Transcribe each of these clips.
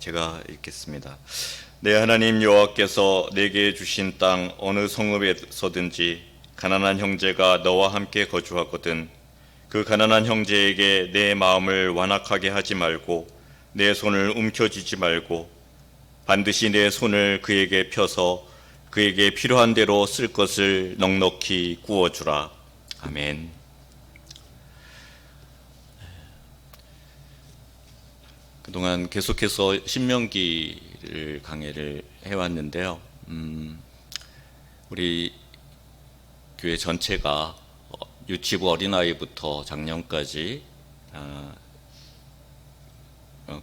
제가 읽겠습니다. 내 하나님 여호와께서 내게 주신 땅 어느 성읍에서든지 가난한 형제가 너와 함께 거주하거든 그 가난한 형제에게 내 마음을 완악하게 하지 말고 내 손을 움켜쥐지 말고 반드시 내 손을 그에게 펴서 그에게 필요한 대로 쓸 것을 넉넉히 구워주라. 아멘. 그동안 계속해서 신명기를 강해를 해왔는데요. 우리 교회 전체가 유치부 어린아이부터 장년까지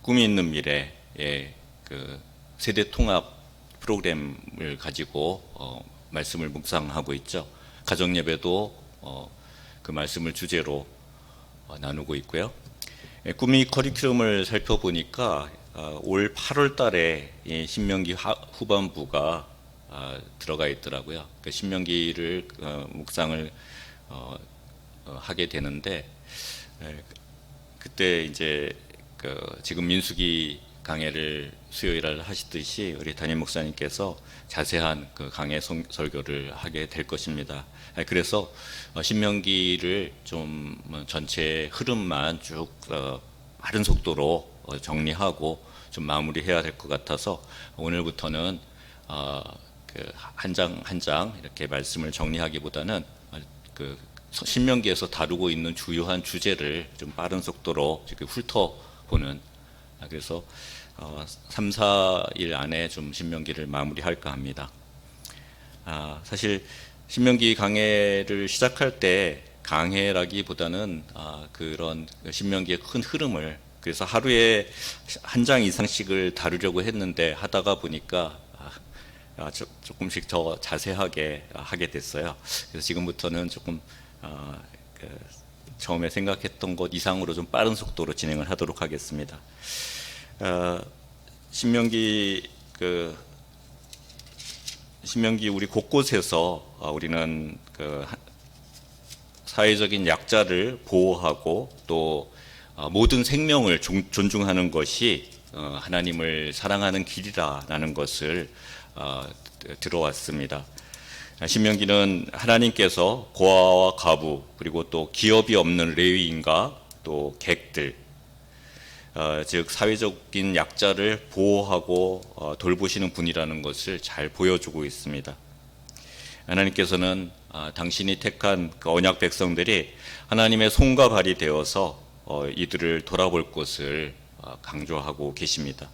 꿈이 있는 미래의 그 세대 통합 프로그램을 가지고 말씀을 묵상하고 있죠. 가정 예배도 그 말씀을 주제로 나누고 있고요. 꿈이 커리큘럼을 살펴보니까 올 8월 달에 신명기 후반부가 들어가 있더라고요. 그 신명기를 묵상을 하게 되는데 그때 이제 지금 민수기 강해를 수요일날 하시듯이 우리 담임 목사님께서 자세한 그 강해 설교를 하게 될 것입니다. 그래서 신명기를 좀 전체 흐름만 쭉 빠른 속도로 정리하고 좀 마무리해야 될 것 같아서 오늘부터는 한 장 한 장 이렇게 말씀을 정리하기보다는 그 신명기에서 다루고 있는 주요한 주제를 좀 빠른 속도로 이렇게 훑어보는, 그래서 3, 4일 안에 좀 신명기를 마무리할까 합니다. 사실 신명기 강해를 시작할 때 강해라기보다는 그런 신명기의 큰 흐름을, 그래서 하루에 한 장 이상씩을 다루려고 했는데 하다가 보니까 조금씩 더 자세하게 하게 됐어요. 그래서 지금부터는 조금 처음에 생각했던 것 이상으로 좀 빠른 속도로 진행을 하도록 하겠습니다. 신명기 우리 곳곳에서 우리는 사회적인 약자를 보호하고 또 모든 생명을 존중하는 것이 하나님을 사랑하는 길이라는 것을 들어왔습니다. 신명기는 하나님께서 고아와 과부 그리고 또 기업이 없는 레위인과 또 객들, 즉 사회적인 약자를 보호하고 돌보시는 분이라는 것을 잘 보여주고 있습니다. 하나님께서는 당신이 택한 그 언약 백성들이 하나님의 손과 발이 되어서 이들을 돌아볼 것을 강조하고 계십니다.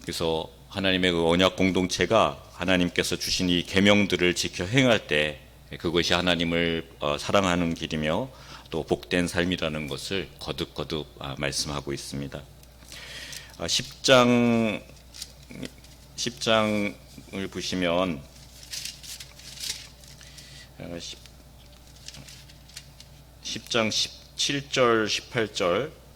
그래서 하나님의 그 언약 공동체가 하나님께서 주신 이 계명들을 지켜 행할 때 그것이 하나님을 사랑하는 길이며 또 복된 삶이라는 것을 거듭거듭 말씀하고 있습니다. 10장을 보시면 10장 17절 18절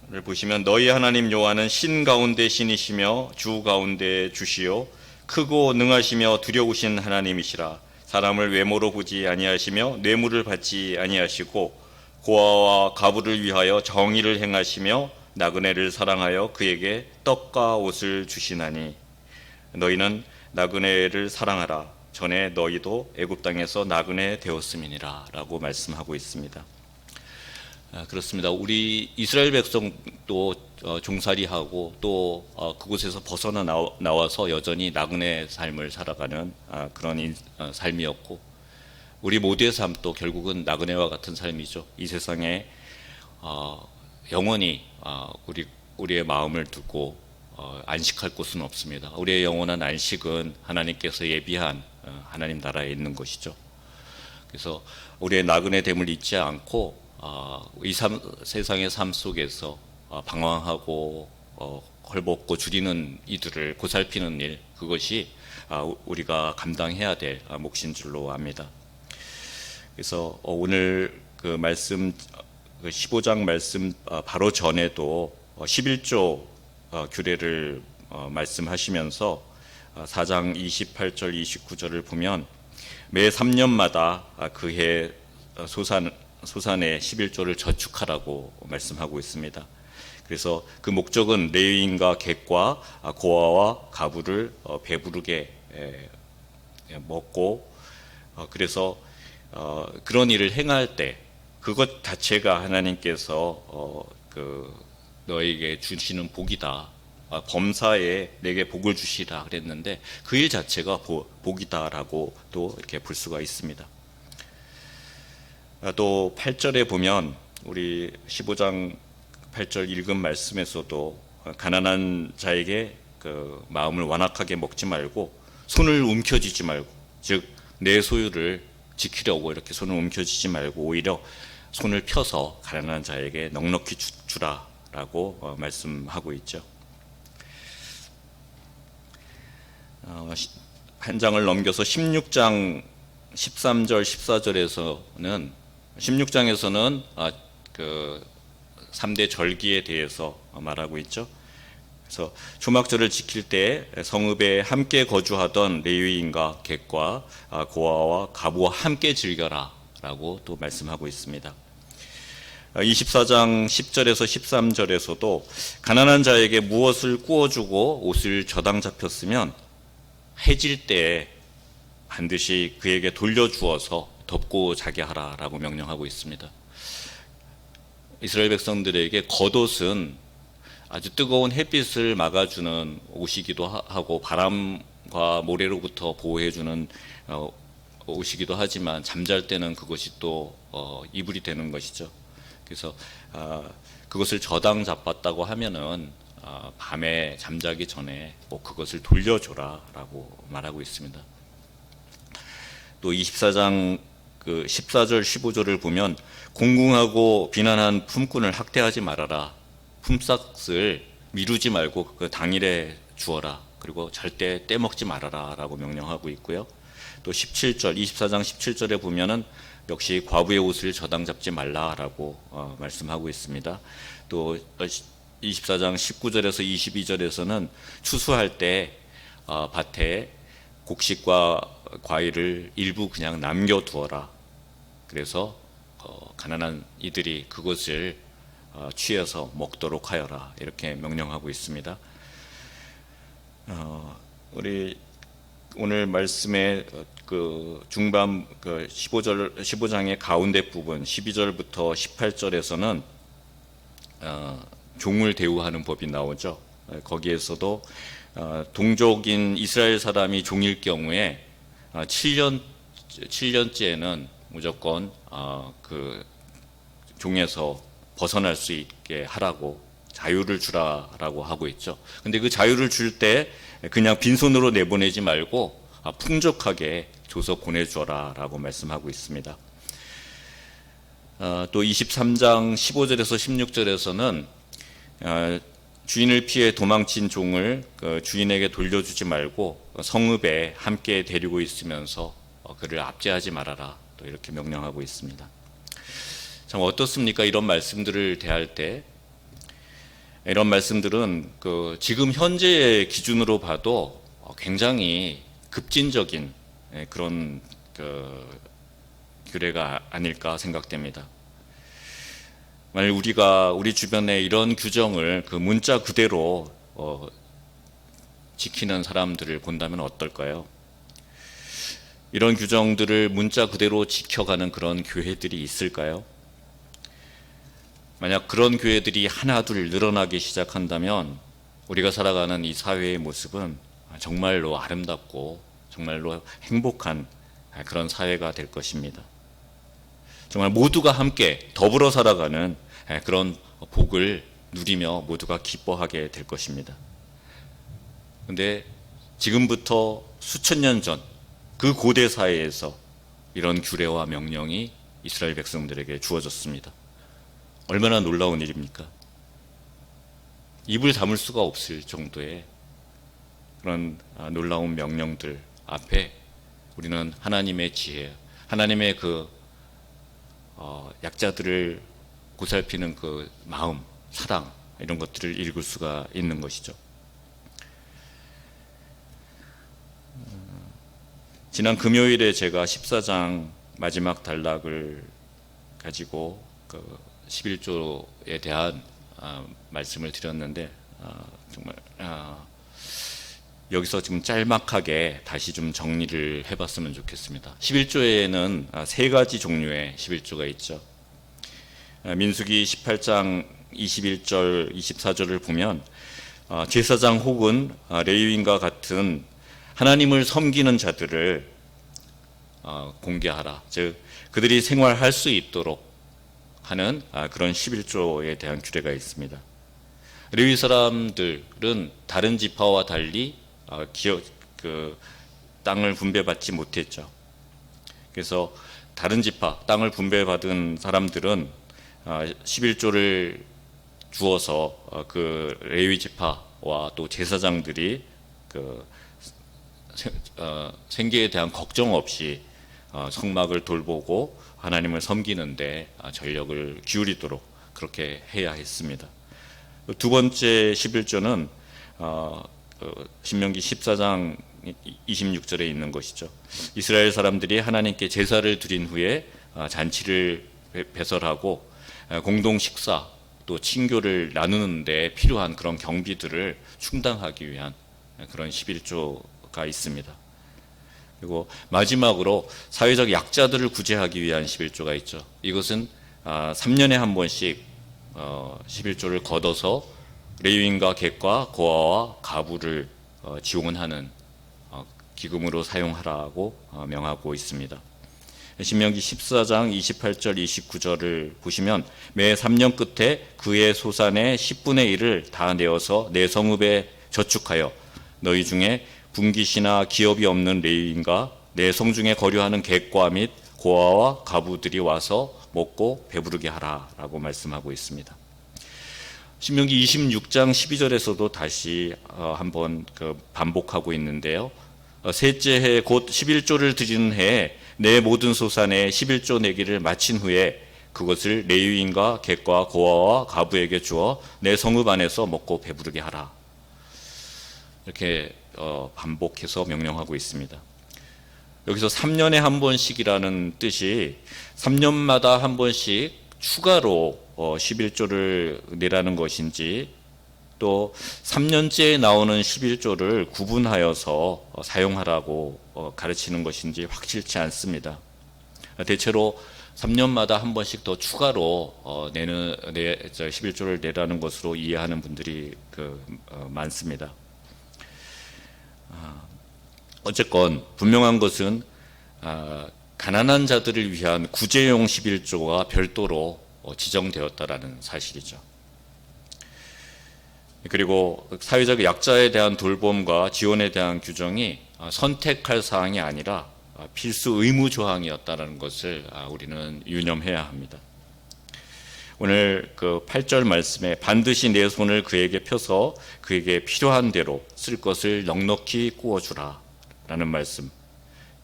를 보시면 너희 하나님 여호와는 신 가운데 신이시며 주 가운데 주시요 크고 능하시며 두려우신 하나님이시라. 사람을 외모로 보지 아니하시며 뇌물을 받지 아니하시고 고아와 과부를 위하여 정의를 행하시며 나그네를 사랑하여 그에게 떡과 옷을 주시나니 너희는 나그네를 사랑하라. 전에 너희도 애굽 땅에서 나그네 되었음이니라 라고 말씀하고 있습니다. 그렇습니다. 우리 이스라엘 백성도 종살이하고 또 그곳에서 벗어나 나와서 여전히 나그네 삶을 살아가는 그런 삶이었고, 우리 모두의 삶도 결국은 나그네와 같은 삶이죠. 이 세상에 영원히 우리의 마음을 두고 안식할 곳은 없습니다. 우리의 영원한 안식은 하나님께서 예비한 하나님 나라에 있는 것이죠. 그래서 우리의 나그네 됨을 잊지 않고 이 세상의 삶 속에서 방황하고 헐벗고 줄이는 이들을 보살피는 일, 그것이 우리가 감당해야 될 몫인 줄로 압니다. 그래서 오늘 그 말씀 15장 말씀 바로 전에도 11조 규례를 말씀하시면서 4장 28절 29절을 보면 매 3년마다 그해 소산의 11조를 저축하라고 말씀하고 있습니다. 그래서 그 목적은 레위인과 객과 고아와 가부를 배부르게 먹고, 그래서 그런 일을 행할 때 그것 자체가 하나님께서 너에게 주시는 복이다, 범사에 내게 복을 주시라 그랬는데 그 일 자체가 복이다라고 또 이렇게 볼 수가 있습니다. 또 8절에 보면 우리 15장 8절 읽은 말씀에서도 가난한 자에게 그 마음을 완악하게 먹지 말고 손을 움켜쥐지 말고, 즉 내 소유를 지키려고 이렇게 손을 움켜쥐지 말고 오히려 손을 펴서 가난한 자에게 넉넉히 주라라고 말씀하고 있죠. 한 장을 넘겨서 16장 13절 14절에서는 16장에서는 그 3대 절기에 대해서 말하고 있죠. 그래서 초막절을 지킬 때 성읍에 함께 거주하던 레위인과 객과 고아와 가부와 함께 즐겨라 라고 또 말씀하고 있습니다. 24장 10절에서 13절에서도 가난한 자에게 무엇을 구워주고 옷을 저당 잡혔으면 해질 때 반드시 그에게 돌려주어서 덮고 자게 하라라고 명령하고 있습니다. 이스라엘 백성들에게 겉옷은 아주 뜨거운 햇빛을 막아주는 옷이기도 하고 바람과 모래로부터 보호해주는 옷이기도 하지만 잠잘 때는 그것이 또 이불이 되는 것이죠. 그래서 그것을 저당 잡았다고 하면은 밤에 잠자기 전에 그것을 돌려줘라라고 말하고 있습니다. 또 24장 그 14절 15절을 보면 공궁하고 비난한 품꾼을 학대하지 말아라. 품삯을 미루지 말고 그 당일에 주어라. 그리고 절대 떼먹지 말아라 라고 명령하고 있고요. 또 17절 24장 17절에 보면은 역시 과부의 옷을 저당 잡지 말라라고 말씀하고 있습니다. 또 24장 19절에서 22절에서는 추수할 때 밭에 곡식과 과일을 일부 그냥 남겨두어라. 그래서 가난한 이들이 그것을 취해서 먹도록 하여라. 이렇게 명령하고 있습니다. 우리 오늘 말씀의 그 중반 그 15장의 가운데 부분 12절부터 18절에서는 종을 대우하는 법이 나오죠. 거기에서도 동족인 이스라엘 사람이 종일 경우에 7년째는 무조건 그 종에서 벗어날 수 있게 하라고 자유를 주라라고 하고 있죠. 근데 그 자유를 줄 때 그냥 빈손으로 내보내지 말고 풍족하게 줘서 보내줘라라고 말씀하고 있습니다. 또 23장 15절에서 16절에서는 주인을 피해 도망친 종을 주인에게 돌려주지 말고 성읍에 함께 데리고 있으면서 그를 압제하지 말아라. 또 이렇게 명령하고 있습니다. 참 어떻습니까? 이런 말씀들을 대할 때 이런 말씀들은 지금 현재의 기준으로 봐도 굉장히 급진적인 그런 규례가 아닐까 생각됩니다. 만약 우리가 우리 주변에 이런 규정을 그 문자 그대로 지키는 사람들을 본다면 어떨까요? 이런 규정들을 문자 그대로 지켜가는 그런 교회들이 있을까요? 만약 그런 교회들이 하나둘 늘어나기 시작한다면 우리가 살아가는 이 사회의 모습은 정말로 아름답고 정말로 행복한 그런 사회가 될 것입니다. 정말 모두가 함께 더불어 살아가는 그런 복을 누리며 모두가 기뻐하게 될 것입니다. 그런데 지금부터 수천 년 전 그 고대 사회에서 이런 규례와 명령이 이스라엘 백성들에게 주어졌습니다. 얼마나 놀라운 일입니까? 입을 다물 수가 없을 정도의 그런 놀라운 명령들 앞에 우리는 하나님의 지혜, 하나님의 그 약자들을 보살피는 그 마음, 사랑 이런 것들을 읽을 수가 있는 것이죠. 지난 금요일에 제가 14장 마지막 단락을 가지고 그 11조에 대한 말씀을 드렸는데 정말 여기서 지금 짤막하게 다시 좀 정리를 해봤으면 좋겠습니다. 11조에는 세 가지 종류의 11조가 있죠. 민수기 18장 21절 24절을 보면 제사장 혹은 레위인과 같은 하나님을 섬기는 자들을 공개하라. 즉 그들이 생활할 수 있도록 하는 그런 11조에 대한 규례가 있습니다. 레위 사람들은 다른 지파와 달리 땅을 분배받지 못했죠. 그래서 다른 지파, 땅을 분배받은 사람들은 11조를 주어서 그 레위 지파와 또 제사장들이 그 생계에 대한 걱정 없이 성막을 돌보고 하나님을 섬기는데 전력을 기울이도록 그렇게 해야 했습니다. 두 번째 11조는 신명기 14장 26절에 있는 것이죠. 이스라엘 사람들이 하나님께 제사를 드린 후에 잔치를 배설하고 공동 식사 또 친교를 나누는 데 필요한 그런 경비들을 충당하기 위한 그런 11조가 있습니다. 그리고 마지막으로 사회적 약자들을 구제하기 위한 11조가 있죠. 이것은 3년에 한 번씩 11조를 걷어서 레위인과 객과 고아와 가부를 지원하는 기금으로 사용하라고 명하고 있습니다. 신명기 14장 28절 29절을 보시면 매 3년 끝에 그의 소산의 10분의 1을 다 내어서 내 성읍에 저축하여 너희 중에 분깃이나 기업이 없는 레위인과 내 성중에 거류하는 객과 및 고아와 가부들이 와서 먹고 배부르게 하라라고 말씀하고 있습니다. 신명기 26장 12절에서도 다시 한번 반복하고 있는데요. 셋째 해 곧 11조를 드리는 해에 내 모든 소산의 11조 내기를 마친 후에 그것을 레위인과 객과 고아와 가부에게 주어 내 성읍 안에서 먹고 배부르게 하라. 이렇게 반복해서 명령하고 있습니다. 여기서 3년에 한 번씩이라는 뜻이 3년마다 한 번씩 추가로 11조를 내라는 것인지 또 3년째에 나오는 11조를 구분하여서 사용하라고 가르치는 것인지 확실치 않습니다. 대체로 3년마다 한 번씩 더 추가로 11조를 내라는 것으로 이해하는 분들이 많습니다. 어쨌건 분명한 것은 가난한 자들을 위한 구제용 11조가 별도로 지정되었다라는 사실이죠. 그리고 사회적 약자에 대한 돌봄과 지원에 대한 규정이 선택할 사항이 아니라 필수 의무 조항이었다는 것을 우리는 유념해야 합니다. 오늘 그 8절 말씀에 반드시 내 손을 그에게 펴서 그에게 필요한 대로 쓸 것을 넉넉히 구워주라 라는 말씀,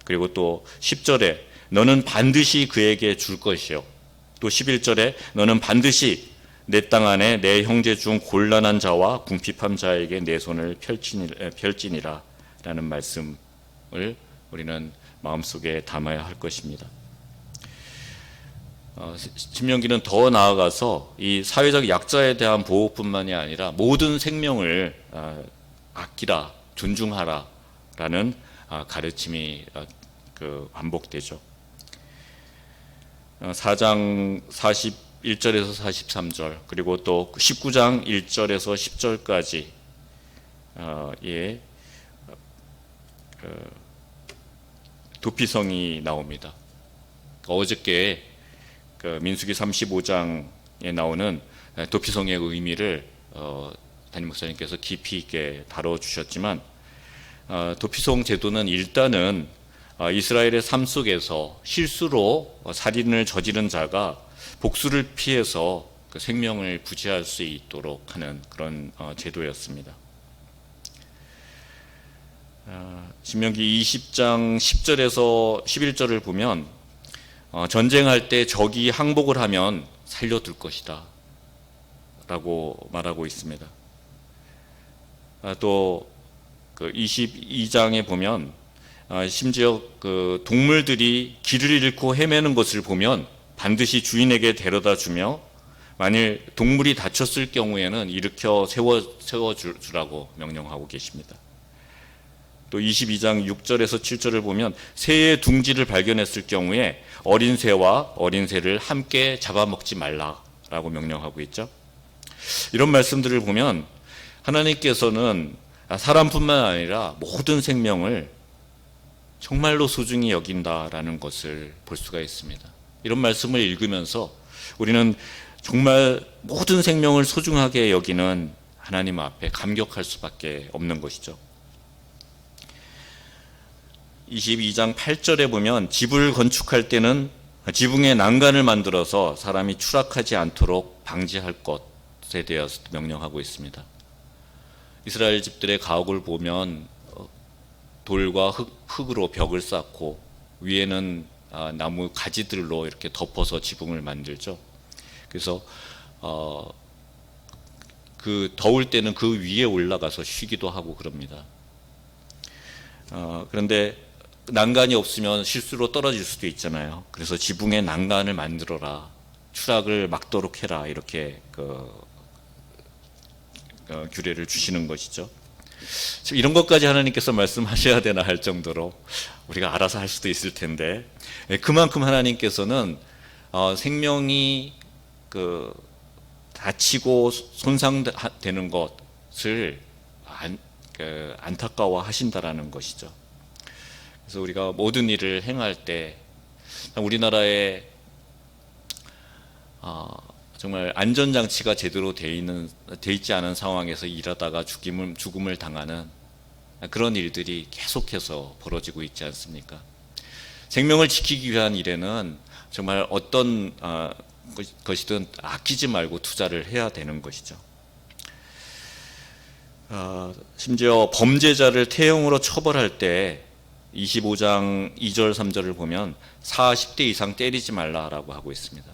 그리고 또 10절에 너는 반드시 그에게 줄 것이요, 또 11절에 너는 반드시 내 땅 안에 내 형제 중 곤란한 자와 궁핍한 자에게 내 손을 펼지니라 라는 말씀을 우리는 마음속에 담아야 할 것입니다. 신명기는 더 나아가서 이 사회적 약자에 대한 보호뿐만이 아니라 모든 생명을 아끼라, 존중하라 라는 가르침이 반복되죠. 4장 41절에서 43절 그리고 또 19장 1절에서 10절까지 도피성이 나옵니다. 어저께 민수기 35장에 나오는 도피성의 의미를 담임 목사님께서 깊이 있게 다뤄주셨지만 도피성 제도는 일단은 이스라엘의 삶 속에서 실수로 살인을 저지른 자가 복수를 피해서 그 생명을 부지할 수 있도록 하는 그런 제도였습니다. 신명기 20장 10절에서 11절을 보면 전쟁할 때 적이 항복을 하면 살려둘 것이다 라고 말하고 있습니다. 또 22장에 보면 심지어 그 동물들이 길을 잃고 헤매는 것을 보면 반드시 주인에게 데려다 주며 만일 동물이 다쳤을 경우에는 일으켜 세워주라고 명령하고 계십니다. 또 22장 6절에서 7절을 보면 새의 둥지를 발견했을 경우에 어린 새와 어린 새를 함께 잡아먹지 말라라고 명령하고 있죠. 이런 말씀들을 보면 하나님께서는 사람뿐만 아니라 모든 생명을 정말로 소중히 여긴다라는 것을 볼 수가 있습니다. 이런 말씀을 읽으면서 우리는 정말 모든 생명을 소중하게 여기는 하나님 앞에 감격할 수밖에 없는 것이죠. 22장 8절에 보면 집을 건축할 때는 지붕에 난간을 만들어서 사람이 추락하지 않도록 방지할 것에 대해서 명령하고 있습니다. 이스라엘 집들의 가옥을 보면 돌과 흙으로 벽을 쌓고 위에는 나무 가지들로 이렇게 덮어서 지붕을 만들죠. 그래서 그 더울 때는 그 위에 올라가서 쉬기도 하고 그럽니다. 그런데 난간이 없으면 실수로 떨어질 수도 있잖아요. 그래서 지붕에 난간을 만들어라, 추락을 막도록 해라, 이렇게 규례를 주시는 것이죠. 이런 것까지 하나님께서 말씀하셔야 되나 할 정도로 우리가 알아서 할 수도 있을 텐데, 그만큼 하나님께서는 생명이 다치고 손상되는 것을 안타까워 하신다라는 것이죠. 그래서 우리가 모든 일을 행할 때 우리나라에 정말 안전장치가 제대로 돼 있지 않은 상황에서 일하다가 죽음을 당하는 그런 일들이 계속해서 벌어지고 있지 않습니까? 생명을 지키기 위한 일에는 정말 어떤 것이든 아끼지 말고 투자를 해야 되는 것이죠. 심지어 범죄자를 태형으로 처벌할 때 25장 2절 3절을 보면 40대 이상 때리지 말라라고 하고 있습니다.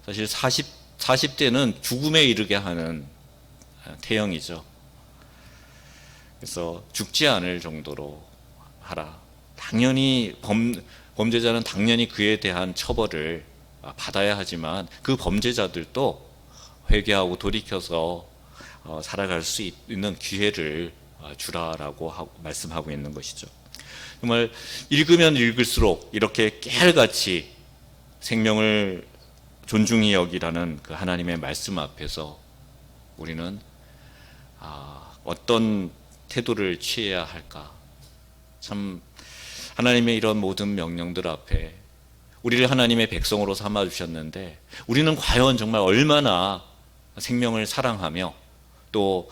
사실 40대는 죽음에 이르게 하는 태형이죠. 그래서 죽지 않을 정도로 하라. 당연히 범죄자는 당연히 그에 대한 처벌을 받아야 하지만 그 범죄자들도 회개하고 돌이켜서 살아갈 수 있는 기회를 주라라고 말씀하고 있는 것이죠. 정말 읽으면 읽을수록 이렇게 깨알같이 생명을 존중히 여기라는 그 하나님의 말씀 앞에서 우리는 어떤 태도를 취해야 할까? 참 하나님의 이런 모든 명령들 앞에 우리를 하나님의 백성으로 삼아 주셨는데 우리는 과연 정말 얼마나 생명을 사랑하며 또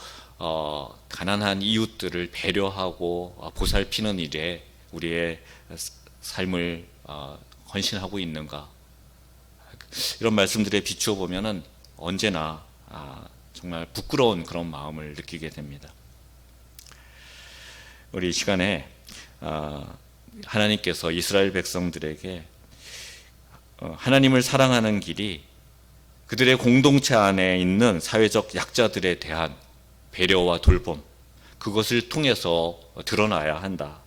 가난한 이웃들을 배려하고 보살피는 일에 우리의 삶을 헌신하고 있는가? 이런 말씀들에 비추어 보면은 언제나 정말 부끄러운 그런 마음을 느끼게 됩니다. 우리 이 시간에 하나님께서 이스라엘 백성들에게 하나님을 사랑하는 길이 그들의 공동체 안에 있는 사회적 약자들에 대한 배려와 돌봄, 그것을 통해서 드러나야 한다.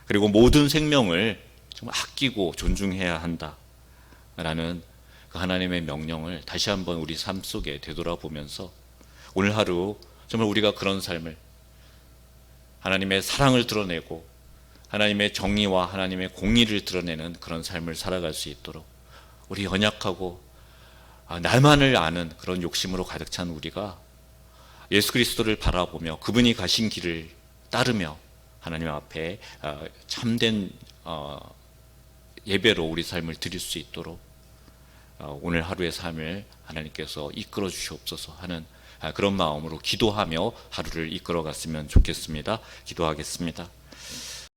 그리고 모든 생명을 정말 아끼고 존중해야 한다라는 그 하나님의 명령을 다시 한번 우리 삶 속에 되돌아보면서 오늘 하루 정말 우리가 그런 삶을, 하나님의 사랑을 드러내고 하나님의 정의와 하나님의 공의를 드러내는 그런 삶을 살아갈 수 있도록 우리 연약하고 날만을 아는 그런 욕심으로 가득 찬 우리가 예수 그리스도를 바라보며 그분이 가신 길을 따르며 하나님 앞에 참된 예배로 우리 삶을 드릴 수 있도록 오늘 하루의 삶을 하나님께서 이끌어 주시옵소서 하는 그런 마음으로 기도하며 하루를 이끌어 갔으면 좋겠습니다. 기도하겠습니다.